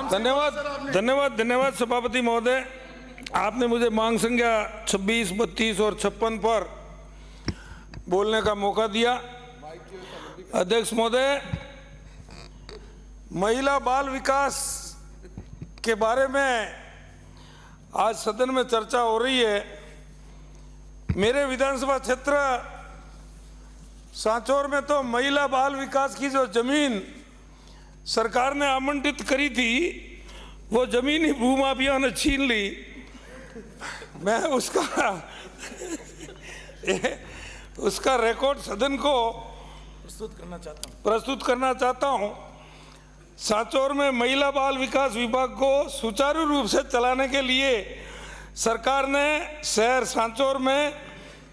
धन्यवाद धन्यवाद धन्यवाद सभापति महोदय, आपने मुझे मांग संख्या 26, 32 और 56 पर बोलने का मौका दिया। अध्यक्ष महोदय, महिला बाल विकास के बारे में आज सदन में चर्चा हो रही है। मेरे विधानसभा क्षेत्र सांचौर में तो महिला बाल विकास की जो जमीन सरकार ने आवंटित करी थी, वो जमीन ही भूमाफिया ने छीन ली। मैं उसका रिकॉर्ड सदन को प्रस्तुत करना चाहता हूं। सांचौर में महिला बाल विकास विभाग को सुचारू रूप से चलाने के लिए सरकार ने शहर सांचौर में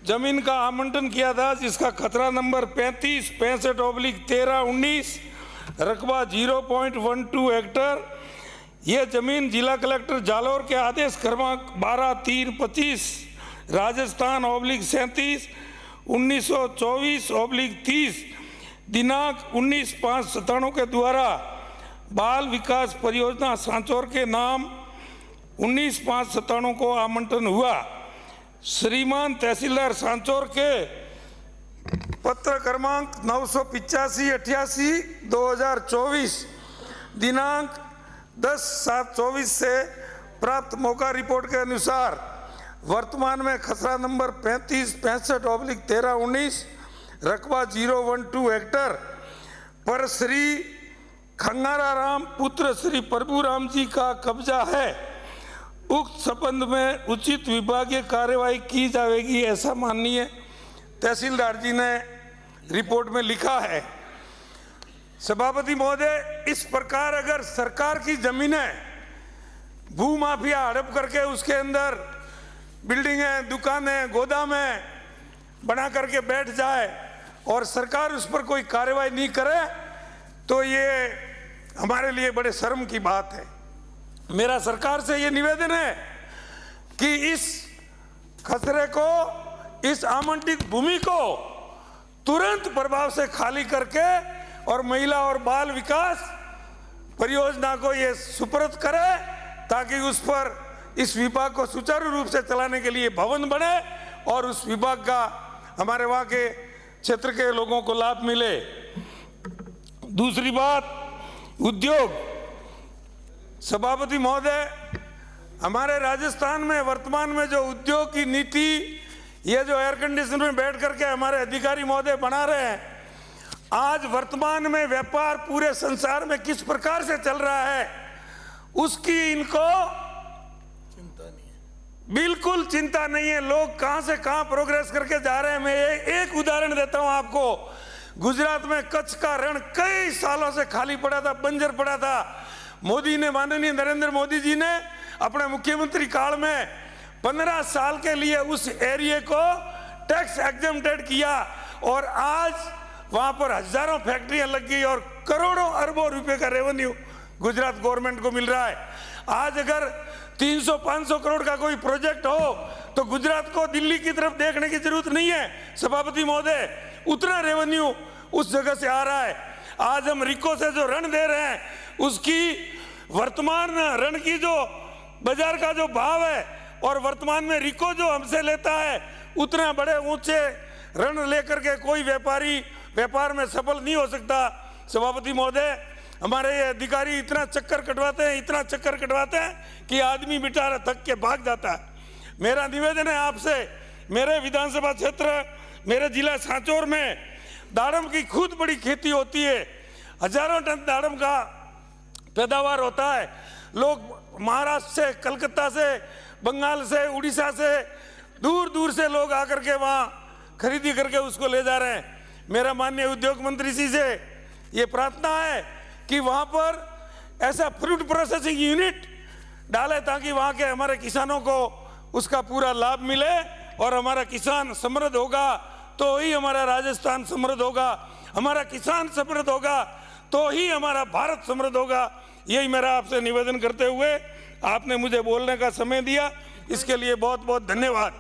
जमीन का आवंटन किया था, जिसका खतरा नंबर 35 65/13/19 रकबा 0.12 हेक्टर। ये जमीन जिला कलेक्टर जालौर के आदेश क्रमांक 12/3/25 राजस्थान /37 1924/30 दिनांक 19/5/97 के द्वारा बाल विकास परियोजना सांचौर के नाम 19/5/97 को आवंटन हुआ। श्रीमान तहसीलदार सांचौर के पत्र क्रमांक 985/88/2024 दिनांक 10/7/24 से प्राप्त मौका रिपोर्ट के अनुसार वर्तमान में खसरा नंबर 35 65/13/19 रकबा 012 हेक्टर पर श्री खंगारा राम पुत्र श्री प्रभुराम जी का कब्जा है। उक्त संबंध में उचित विभागीय कार्यवाही की जाएगी, ऐसा माननीय तहसीलदार जी ने रिपोर्ट में लिखा है। सभापति महोदय, इस प्रकार अगर सरकार की जमीनें भूमाफिया हड़प करके उसके अंदर बिल्डिंगें, दुकानें, गोदामें बना करके बैठ जाए और सरकार उस पर कोई कार्रवाई नहीं करे, तो ये हमारे लिए बड़े शर्म की बात है। मेरा सरकार से ये निवेदन है कि इस खसरे को, इस आवंटित भूमि को तुरंत प्रभाव से खाली करके और महिला और बाल विकास परियोजना को ये सुपुर्द करे, ताकि उस पर इस विभाग को सुचारू रूप से चलाने के लिए भवन बने और उस विभाग का हमारे वहाँ के क्षेत्र के लोगों को लाभ मिले। दूसरी बात, उद्योग। सभापति महोदय, हमारे राजस्थान में वर्तमान में जो उद्योग की नीति, ये जो एयर कंडीशनर में बैठ करके हमारे अधिकारी महोदय बना रहे हैं, आज वर्तमान में व्यापार पूरे संसार में किस प्रकार से चल रहा है, उसकी इनको बिल्कुल चिंता नहीं है। लोग कहां से कहां प्रोग्रेस करके जा रहे हैं। मैं एक उदाहरण देता हूं आपको। गुजरात में कच्छ का रण कई सालों से खाली पड़ा था, बंजर पड़ा था। मोदी ने, माननीय नरेंद्र मोदी जी ने अपने मुख्यमंत्री काल में 15 साल के लिए उस एरिया को टैक्स एग्जम्प्टेड किया और आज वहां पर हजारों फैक्ट्रियां लग गई और करोड़ों अरबों रुपए का रेवेन्यू गुजरात गवर्नमेंट को मिल रहा है। आज अगर 300-500 करोड़ का कोई प्रोजेक्ट हो तो गुजरात को दिल्ली की तरफ देखने की जरूरत नहीं है। सभापति महोदय, उतना रेवेन्यू उस जगह से आ रहा है। आज हम रिको से जो ऋण दे रहे हैं, उसकी वर्तमान ऋण की जो बाजार का जो भाव है और वर्तमान में रिको जो हमसे लेता है, उतना बड़े ऊंचे ऋण लेकर के कोई व्यापारी व्यापार में सफल नहीं हो सकता। सभापति महोदय, हमारे ये अधिकारी इतना चक्कर कटवाते हैं कि आदमी बेचारा थक के भाग जाता है। मेरा निवेदन है आपसे, मेरे विधानसभा क्षेत्र, मेरे जिला सांचौर में दाड़म की खूब बड़ी खेती होती है। हजारों टन दाड़म का पैदावार होता है। लोग महाराष्ट्र से, कलकत्ता से, बंगाल से, उड़ीसा से, दूर दूर से लोग आकर के वहाँ खरीदी करके उसको ले जा रहे हैं। मेरा माननीय उद्योग मंत्री जी से ये प्रार्थना है कि वहाँ पर ऐसा फ्रूट प्रोसेसिंग यूनिट डाले, ताकि वहाँ के हमारे किसानों को उसका पूरा लाभ मिले और हमारा किसान समृद्ध होगा तो ही हमारा राजस्थान समृद्ध होगा, हमारा किसान समृद्ध होगा तो ही हमारा भारत समृद्ध होगा। यही मेरा आपसे निवेदन करते हुए आपने मुझे बोलने का समय दिया, इसके लिए बहुत बहुत धन्यवाद।